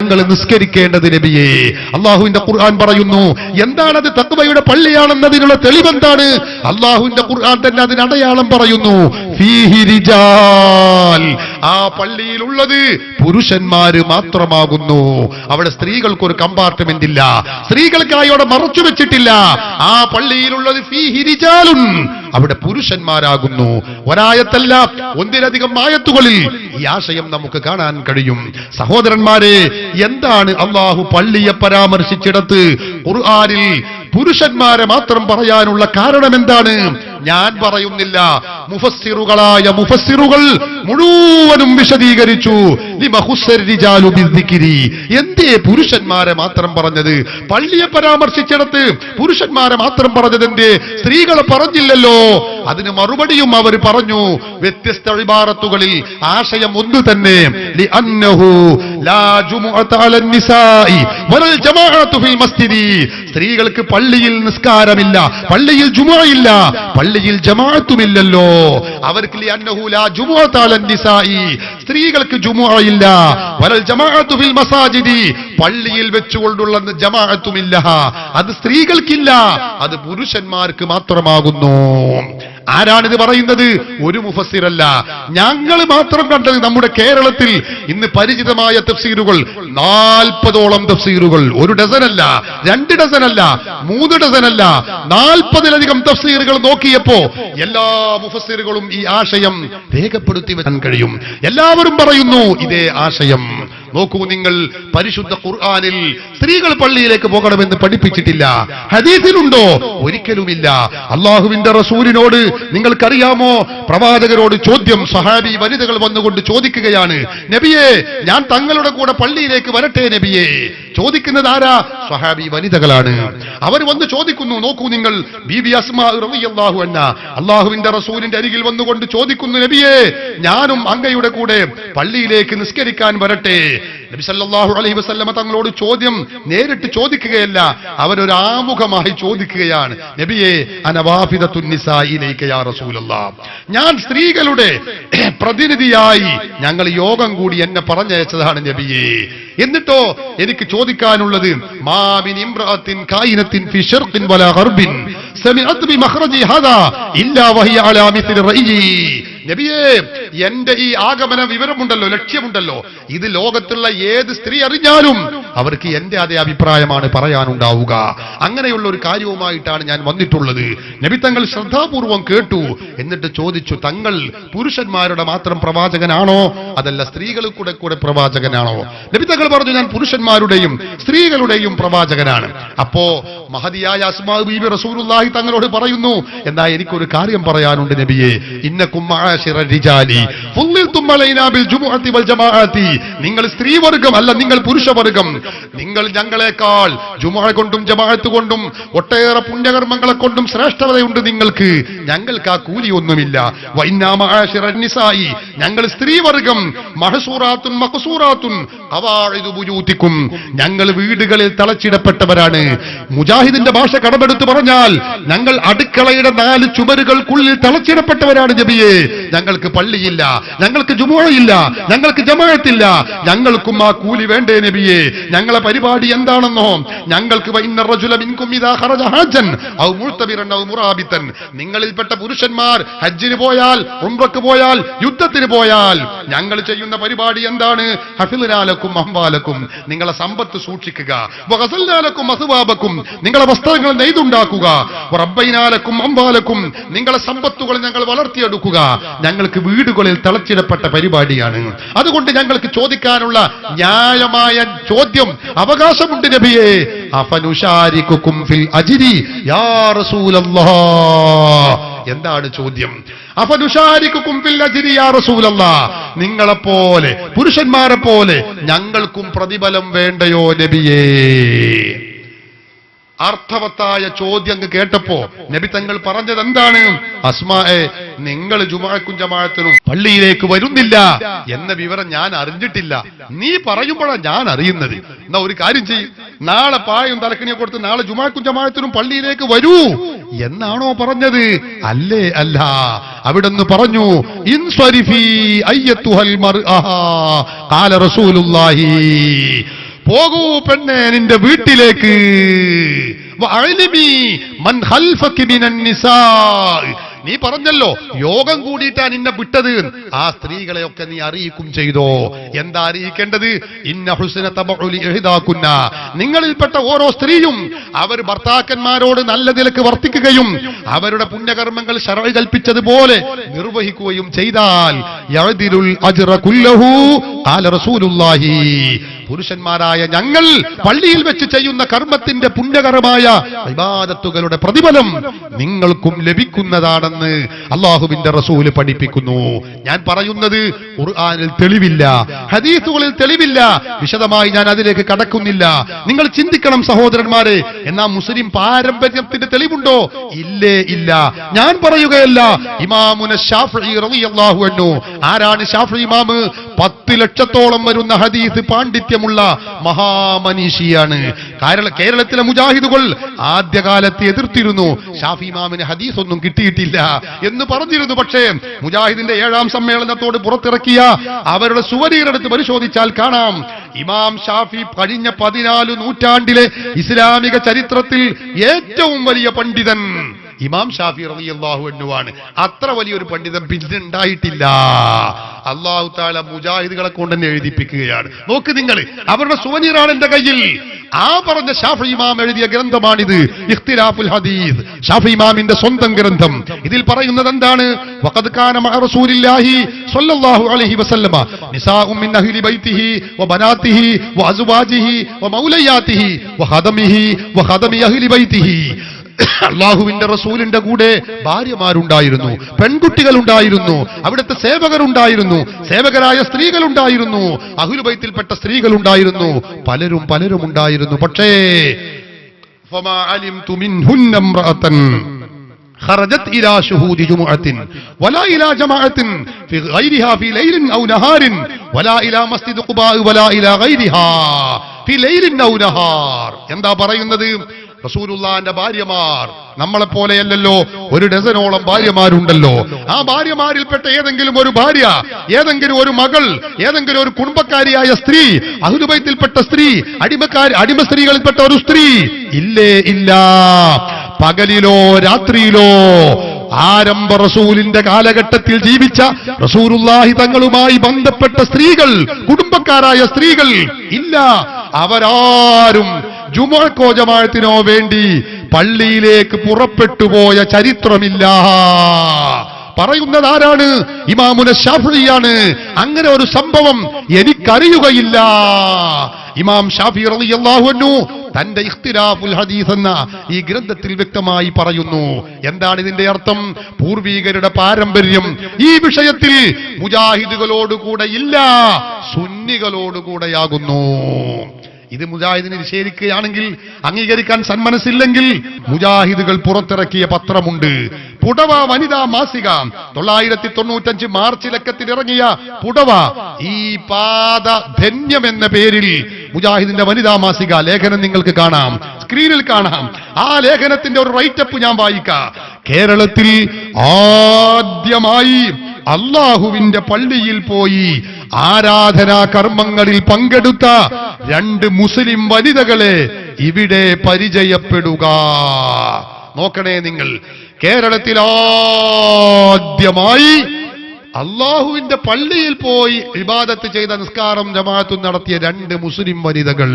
തങ്ങൾ നിസ്കരിക്കേണ്ടത് നബിയേ. അള്ളാഹുവിന്റെ ഖുർആൻ പറയുന്നു. എന്താണത് തഖ്വയുടെ പള്ളിയാണെന്നതിനുള്ള തെളിവെന്താണ്? അള്ളാഹുവിന്റെ ഖുർആൻ തന്നെ അതിന് അടയാളം പറയുന്നു. ഫീഹി റിജാൽ, ആ പള്ളിയിലുള്ളത് പുരുഷന്മാര് മാത്രമാകുന്നു. അവിടെ സ്ത്രീകൾക്ക് ഒരു കമ്പാർട്ട്മെന്റ് ഇല്ല, സ്ത്രീകൾക്കായി അവിടെ മറച്ചു വെച്ചിട്ടില്ല. ആ പള്ളിയിലുള്ളത് ഫീഹി റിജാലുൻ, അവിടെ പുരുഷന്മാരാകുന്നു. ഒരായത്തല്ല, ഒന്നിലധികം ആയത്തുകളിൽ ഈ ആശയം നമുക്ക് കാണാൻ കഴിയും. സഹോദരന്മാരെ, എന്താണ് അള്ളാഹു പള്ളിയെ പരാമർശിച്ചിടത്ത് ഖുർആനിൽ പുരുഷന്മാരെ മാത്രം പറയാനുള്ള കാരണം എന്താണ്? ഞാൻ പറയുന്നില്ല, മുഫസ്സിറുകളായ മുഫസ്സിറുകൾ മുഴുവനും വിശദീകരിച്ചു. എന്തേ പുരുഷന്മാരെ മാത്രം പറഞ്ഞത്? പള്ളിയെ പരാമർശിച്ചിടത്ത് പുരുഷന്മാരെ മാത്രം പറഞ്ഞത് എന്തേ? സ്ത്രീകളെ പറഞ്ഞില്ലല്ലോ. അതിന് മറുപടിയും അവർ പറഞ്ഞു. വ്യത്യസ്ത ഇബാറത്തുകളിൽ ആശയം ഒന്നു തന്നെ. സ്ത്രീകൾക്ക് പള്ളിയിൽ നിസ്കാരമില്ല, പള്ളിയിൽ ജുമുഅയില്ല, പള്ളിയിൽ ജമാഅത്തുമില്ലല്ലോ. അവർക്ക് സ്ത്രീകൾക്ക് ജുമുഅയില്ല, വലൽ ജമാഅത്തു ഫിൽ മസാജിദി, പള്ളിയിൽ വെച്ചുകൊണ്ടുള്ള ജമാഅത്തുമില്ല. അത് സ്ത്രീകൾക്കില്ല, അത് പുരുഷന്മാർക്ക് മാത്രമാകുന്നു. ആരാണിത് പറയുന്നത്? ഒരു മുഫസ്സിറല്ല, ഞങ്ങൾ മാത്രം കണ്ടത്. നമ്മുടെ കേരളത്തിൽ ഇന്ന് പരിചിതമായ തഫ്സീറുകൾ 40ഓളം തഫ്സീറുകൾ, 1 ഡസനല്ല, 2 ഡസനല്ല, 3 ഡസനല്ല, 40ലധികം തഫ്സീറുകൾ നോക്കിയപ്പോ എല്ലാ മുഫസ്സിറുകളും ഈ ആശയം രേഖപ്പെടുത്തി വെക്കാൻ കഴിയും. എല്ലാവരും പറയുന്നു ഇതേ ആശയം. നോക്കൂ നിങ്ങൾ, പരിശുദ്ധ ഖുർആനിൽ സ്ത്രീകൾ പള്ളിയിലേക്ക് പോകണമെന്ന് പഠിപ്പിച്ചിട്ടില്ല. ഹദീസിലുണ്ടോ? ഒരിക്കലുമില്ല. അള്ളാഹുവിന്റെ റസൂലിനോട് നിങ്ങൾക്കറിയാമോ, പ്രവാചകരോട് ചോദ്യം, സഹാബി വനിതകൾ വന്നുകൊണ്ട് ചോദിക്കുകയാണ്, നബിയേ, ഞാൻ തങ്ങളുടെ കൂടെ പള്ളിയിലേക്ക് വരട്ടെ നബിയേ? ചോദിക്കുന്നത് ആരാ? സഹാബി വനിതകളാണ്. അവർ വന്ന് ചോദിക്കുന്നു. നോക്കൂ നിങ്ങൾ, ബീബി അസ്മാ റളിയല്ലാഹു അൻഹ അള്ളാഹുവിന്റെ റസൂലിന്റെ അരികിൽ വന്നുകൊണ്ട് ചോദിക്കുന്നു, നബിയേ, ഞാനും അങ്ങയുടെ കൂടെ പള്ളിയിലേക്ക് നിസ്കരിക്കാൻ വരട്ടെ? നബി സല്ലല്ലാഹു അലൈഹി വസല്ലമ തങ്ങളോട് ചോദ്യം നേരിട്ട് ചോദിക്കുകയല്ല, അവരൊരു ആമുഖമായി ചോദിക്കുകയാണ്. നബിയേ, അനവാഫിദത്തുൻ നിസാഇലൈക യാ റസൂലല്ലാഹ്, ഞാൻ സ്ത്രീകളുടെ പ്രതിനിധിയായി ഞങ്ങൾ യോഗം കൂടി എന്നെ പറഞ്ഞയച്ചതാണ് നബിയേ. എന്നിട്ടോ എനിക്ക് ചോദിക്കാനുള്ളത്, മാ മിൻ ഇംറഅത്തിൻ കായിനത്തിൻ ഫി ശർഖിൻ വലാ ഗർബിൻ സമിഅത് ബി മഖ്റജി ഹാദാ ഇല്ലാ വഹിയ അലാ മിസ്ലി റഅയി. നബിയേ, എന്റെ ഈ ആഗമന വിവരമുണ്ടല്ലോ, ലക്ഷ്യമുണ്ടല്ലോ, ഇത് ലോകത്തുള്ള ഏത് സ്ത്രീ അറിഞ്ഞാലും അവർക്ക് എന്റെ അതേ അഭിപ്രായമാണ് പറയാനുണ്ടാവുക. അങ്ങനെയുള്ള ഒരു കാര്യവുമായിട്ടാണ് ഞാൻ വന്നിട്ടുള്ളത്. നബി തങ്ങൾ ശ്രദ്ധാപൂർവം കേട്ടു. എന്നിട്ട് ചോദിച്ചു, തങ്ങൾ പുരുഷന്മാരുടെ മാത്രം പ്രവാചകനാണോ, അതല്ല സ്ത്രീകൾ കൂടെ പ്രവാചകനാണോ? നബി തങ്ങൾ പറഞ്ഞു, ഞാൻ പുരുഷന്മാരുടെയും സ്ത്രീകളുടെയും പ്രവാചകനാണ്. അപ്പോ മഹദിയായ അസ്മാ ബീബി റസൂലുള്ളാഹി തങ്ങളോട് പറയുന്നു, എന്നാ എനിക്കൊരു കാര്യം പറയാനുണ്ട് നബിയേ. ഇന്നകും മആശിറ റിജാലി ഫുള്ളിൽതും അലൈനാ ബിൽ ജുമുഅത്തി വൽ ജമാഅത്തി, നിങ്ങൾ സ്ത്രീവർഗം അല്ല, നിങ്ങൾ പുരുഷവർഗം. നിങ്ങൾ ഞങ്ങളെക്കാൾ ജുമുഅ കൊണ്ടും ജമാഅത്ത് കൊണ്ടും ഒട്ടേറെ പുണ്യകർമ്മങ്ങളെ കൊണ്ടും ശ്രേഷ്ഠതയുണ്ട് നിങ്ങൾക്ക്. ഞങ്ങൾക്ക് ആ കൂലിയൊന്നുമില്ല. വഇന്നാ മആശിറ നിസായി, ഞങ്ങൾ സ്ത്രീവർഗം, മഹ്സൂറാത്തുൻ മഖ്സൂറാത്തുൻ ഖവാഇദു ബുയൂതികും, ഞങ്ങൾ വീടുകളിൽ തളച്ചിടപ്പെട്ടവരാണ്. മുജാഹിദിന്റെ ഭാഷ കടമെടുത്ത് പറഞ്ഞാൽ ഞങ്ങൾ അടുക്കളയുടെ 4 ചുമരുകൾക്കുള്ളിൽ തളച്ചിടപ്പെട്ടവരാണ് നബിയേ. ഞങ്ങൾക്ക് പള്ളിയില്ല, ഞങ്ങൾക്ക് ജുമുഅയില്ല, ഞങ്ങൾക്ക് ജമാഅത്തില്ല. ഞങ്ങൾക്കും ആ കൂലി വേണ്ടേ നബിയേ? ഞങ്ങളെ പരിപാടി എന്താണെന്നോ? ഞങ്ങൾക്ക് വഇന്ന റജുല മിൻകും ഇദാ ഖറജ ഹജ്ജൻ ഔ മുഅ്തബിറൻ ഔ മുറാബിതൻ, നിങ്ങളിൽപ്പെട്ട പുരുഷന്മാർ ഹജ്ജിന് പോയാൽ, ഉംറക്ക് പോയാൽ, യുദ്ധത്തിന് പോയാൽ ഞങ്ങൾ ചെയ്യുന്ന പരിപാടി എന്താണ്? ഹഫിൽനാലക്കും അംവാലക്കും, നിങ്ങളെ സമ്പത്ത് സൂക്ഷിക്കുക. വഗസൽനാലക്കും അസ്വാബക്കും, നിങ്ങളെ വസ്ത്രങ്ങൾ നെയ്തുണ്ടാക്കുക. റബ്ബൈനാലക്കും അംവാലക്കും, നിങ്ങളെ സമ്പത്തുകൾ ഞങ്ങൾ വളർത്തിയെടുക്കുക. ഞങ്ങൾക്ക് വീടുകളിൽ തളച്ചിടപ്പെട്ട പരിപാടിയാണ്. അതുകൊണ്ട് ഞങ്ങൾക്ക് ചോദിക്കാനുള്ള ന്യായമായ ചോദ്യം, അവകാശമുണ്ട് നബിയേ. അഫനുശാരികുകും ഫിൽ അജ്രി യാ റസൂലല്ലാഹ്, എന്താണ് ചോദ്യം? അഫനുശാരികുകും ഫിൽ അജ്രി യാ റസൂലല്ലാഹ്, നിങ്ങളെപ്പോലെ പുരുഷന്മാരെ പോലെ ഞങ്ങൾക്കും പ്രതിഫലം വേണ്ടയോ നബിയേ? അർത്ഥവത്തായ ചോദ്യം കേട്ടപ്പോ നബി തങ്ങൾ പറഞ്ഞത് എന്താണ്? അസ്മായെ, നിങ്ങൾ ജുമുഅക്കും ജമാഅത്തിനും പള്ളിയിലേക്ക് വരുന്നില്ല എന്ന വിവരം ഞാൻ അറിഞ്ഞിട്ടില്ല. നീ പറയുമ്പോഴാണ് ഞാൻ അറിയുന്നത്. എന്നാ ഒരു കാര്യം ചെയ്യും, നാളെ പായും തലക്കണിയെ കൊടുത്ത് നാളെ ജുമുഅക്കും ജമാഅത്തിനും പള്ളിയിലേക്ക് വരൂ എന്നാണോ പറഞ്ഞത്? അല്ലേ അല്ല. അവിടുന്ന് പറഞ്ഞു, ഇൻസ്വരിഫി അയ്യത്തുഹൽ മർഅ ഖാല റസൂലുള്ളാഹി, പോകൂ പെണ്ണെ നിന്റെ വീട്ടിലേക്ക്. വഅലിമി മൻ ഖൽഫകി മിനൻ നിസാ, നീ പറഞ്ഞല്ലോ യോഗം കൂടിയിട്ടാ നിന്നെ വിട്ടത്, ആ സ്ത്രീകളെയൊക്കെ നീ അറിയിക്കും ചെയ്തോ. എന്താ അറിയിക്കേണ്ടത്? ഇന്ന ഹുസ്ന തബഉലി ഇഹ്ദാകുന്ന, നിങ്ങളിൽപ്പെട്ട ഓരോ സ്ത്രീയും അവർ ഭർത്താക്കന്മാരോട് നല്ല നിലക്ക് വർത്തിക്കുകയും അവരുടെ പുണ്യകർമ്മങ്ങൾ ശർഅ് കൽപ്പിച്ചതുപോലെ നിർവഹിക്കുകയും ചെയ്താൽ യഅദിലുൽ അജ്റ കുല്ലഹു ഖാല റസൂലുള്ളാഹി, പുരുഷന്മാരായ ഞങ്ങൾ പള്ളിയിൽ വെച്ച് ചെയ്യുന്ന കർമ്മത്തിന്റെ പുണ്യകരമായ ഇബാദത്തുകളുടെ പ്രതിഫലം നിങ്ങൾക്കും ലഭിക്കുന്നതാണെന്ന് അല്ലാഹുവിന്റെ റസൂല് പഠിപ്പിക്കുന്നു. ഞാൻ പറയുന്നത് ഖുർആനിൽ തെളിവില്ല, ഹദീസുകളിൽ തെളിവില്ല, വിശദമായി ഞാൻ അതിലേക്ക് കടക്കുന്നില്ല. നിങ്ങൾ ചിന്തിക്കണം സഹോദരന്മാരെ. എന്നാ മുസ്ലിം പാരമ്പര്യത്തിന്റെ തെളിവുണ്ടോ? ഇല്ലേ ഇല്ല. ഞാൻ പറയുകയല്ല, ഇമാമുന ശാഫിഈ റളിയല്ലാഹു അൻഹു. ആരാണ് ശാഫിഈ ഇമാം? 10 ലക്ഷത്തോളം വരുന്ന ഹദീസ് പാണ്ഡിത്യമുള്ള മഹാമനീഷിയാണ്. കേരളത്തിലെ മുജാഹിദുകൾ ആദ്യകാലത്ത് എതിർത്തിരുന്നു, ഷാഫി ഇമാമിന് ഹദീസ് ഒന്നും കിട്ടിയിട്ടില്ല എന്ന് പറഞ്ഞിരുന്നു. പക്ഷേ മുജാഹിദിന്റെ 7ാം സമ്മേളനത്തോട് പുറത്തിറക്കിയ അവരുടെ സുവരീരെടുത്ത് പരിശോധിച്ചാൽ കാണാം, ഇമാം ഷാഫി കഴിഞ്ഞ 14 നൂറ്റാണ്ടിലെ ഇസ്ലാമിക ചരിത്രത്തിൽ ഏറ്റവും വലിയ പണ്ഡിതൻ ഇമാം ഷാഫി റളിയല്ലാഹു അൻഹു ആണ്. അത്ര വലിയൊരു പണ്ഡിതൻ പിന്നെ ഉണ്ടായിട്ടില്ല. അല്ലാഹു തആല മുജാഹിദുകളെ കൊണ്ട് തന്നെ എഴുതിപ്പിക്കുകയാണ്. നോക്ക് നിങ്ങൾ, അവരുടെ സുവനീറാണ് എന്റെ കയ്യിൽ. ആ പറഞ്ഞ ഷാഫി ഇമാം എഴുതിയ ഗ്രന്ഥമാണിത്, ഇഖ്തിലാഫുൽ ഹദീസ്, ഷാഫി ഇമാമിന്റെ സ്വന്തം ഗ്രന്ഥം. ഇതിൽ പറയുന്നത് എന്താണ്? വഖദ് കാന മഅ റസൂലില്ലാഹി സ്വല്ലല്ലാഹു അലൈഹി വസല്ലമ നിസാഉ മിൻ അഹ്ലി ബൈതിഹി വബനാതിഹി വഅസ്വാജിഹി വമൗലയാതിഹി വഖദമി അഹ്ലി ബൈതിഹി. അല്ലാഹുവിന്റെ റസൂലിന്റെ കൂടെ ഭാര്യമാരുണ്ടായിരുന്നു, പെൺകുട്ടികളുണ്ടായിരുന്നു, അവിടുത്തെ സേവകരുണ്ടായിരുന്നു, സേവകരായ സ്ത്രീകളുണ്ടായിരുന്നു, അഹ്ലുബൈത്തിൽപ്പെട്ട സ്ത്രീകളുണ്ടായിരുന്നു, പലരും ഉണ്ടായിരുന്നു. പക്ഷേ ഫമാ അലിംതു മിൻഹുന്ന ഇംറഅതൻ خرجت إلى شهود جمعة ولا إلى جماعة في غيرها في ليل أو نهار ولا إلى مسجد قباء ولا إلى غيرها في ليل أو نهار. എന്താ പറയുന്നത്? റസൂലുള്ളാഹിന്റെ ഭാര്യമാർ നമ്മളെ പോലെയല്ലല്ലോ, 1 ഡസനോളം ഭാര്യമാരുണ്ടല്ലോ. ആ ഭാര്യമാരിൽപ്പെട്ട ഏതെങ്കിലും ഒരു ഭാര്യ, ഏതെങ്കിലും ഒരു മകൾ, ഏതെങ്കിലും ഒരു കുടുംബക്കാരിയായ സ്ത്രീ, അഹ്ലുബൈത്തിൽപ്പെട്ട സ്ത്രീ, അടിമ സ്ത്രീകളിൽപ്പെട്ട ഒരു സ്ത്രീ ഇല്ലേ ഇല്ല. പകലിലോ രാത്രിയിലോ ആരംഭ റസൂലിന്റെ കാലഘട്ടത്തിൽ ജീവിച്ച റസൂലുള്ളാഹി തങ്ങളുമായി ബന്ധപ്പെട്ട സ്ത്രീകൾ, കുടുംബക്കാരായ സ്ത്രീകൾ ഇല്ല. അവരാരും ജുമുഅക്കോ ജമാഅത്തിനോ വേണ്ടി പള്ളിയിലേക്ക് പുറപ്പെട്ടുപോയ ചരിത്രമില്ല. പറയുന്നത് ആരാണ്? ഇമാമുന ശാഫിഈയാണ്. അങ്ങനെ ഒരു സംഭവം എനിക്കറിയുകയില്ല. ഇമാം ഷാഫി റളിയല്ലാഹു അൻഹു തന്റെ ഇഖ്തിലാഫുൽ ഹദീസ് എന്ന ഈ ഗ്രന്ഥത്തിൽ വ്യക്തമായി പറയുന്നു. എന്താണ് ഇതിന്റെ അർത്ഥം? പൂർവീകരുടെ പാരമ്പര്യം ഈ വിഷയത്തിൽ മുജാഹിദുകളോടുകൂടെ ഇല്ല, സുന്നികളോടുകൂടെയാകുന്നു. ഇത് മുജാഹിദിനെ നിഷേധിക്കുകയാണെങ്കിൽ, അംഗീകരിക്കാൻ സന്മനസ്സില്ലെങ്കിൽ, മുജാഹിദുകൾ പുറത്തിറക്കിയ പത്രമുണ്ട്, പുടവ വനിതാ മാസിക. 995 മാർച്ച് ലക്കത്തിൽ ഇറങ്ങിയ പുടവ, ഈ പാദ ധന്യം എന്ന പേരിൽ മുജാഹിദിന്റെ വനിതാ മാസിക ലേഖനം നിങ്ങൾക്ക് കാണാം, സ്ക്രീനിൽ കാണാം. ആ ലേഖനത്തിന്റെ ഒരു റൈറ്റപ്പ് ഞാൻ വായിക്കാം. കേരളത്തിൽ ആദ്യമായി അല്ലാഹുവിന്റെ പള്ളിയിൽ പോയി ആരാധനാ കർമ്മങ്ങളിൽ പങ്കെടുത്ത 2 മുസ്ലിം വനിതകളെ ഇവിടെ പരിചയപ്പെടുക. നോക്കണേ നിങ്ങൾ, കേരളത്തിൽ ആദ്യമായി അല്ലാഹുവിന്റെ പള്ളിയിൽ പോയി ഇബാദത്ത് ചെയ്ത നിസ്കാരം ജമാഅത്തും നടത്തിയ 2 മുസ്ലിം വനിതകൾ.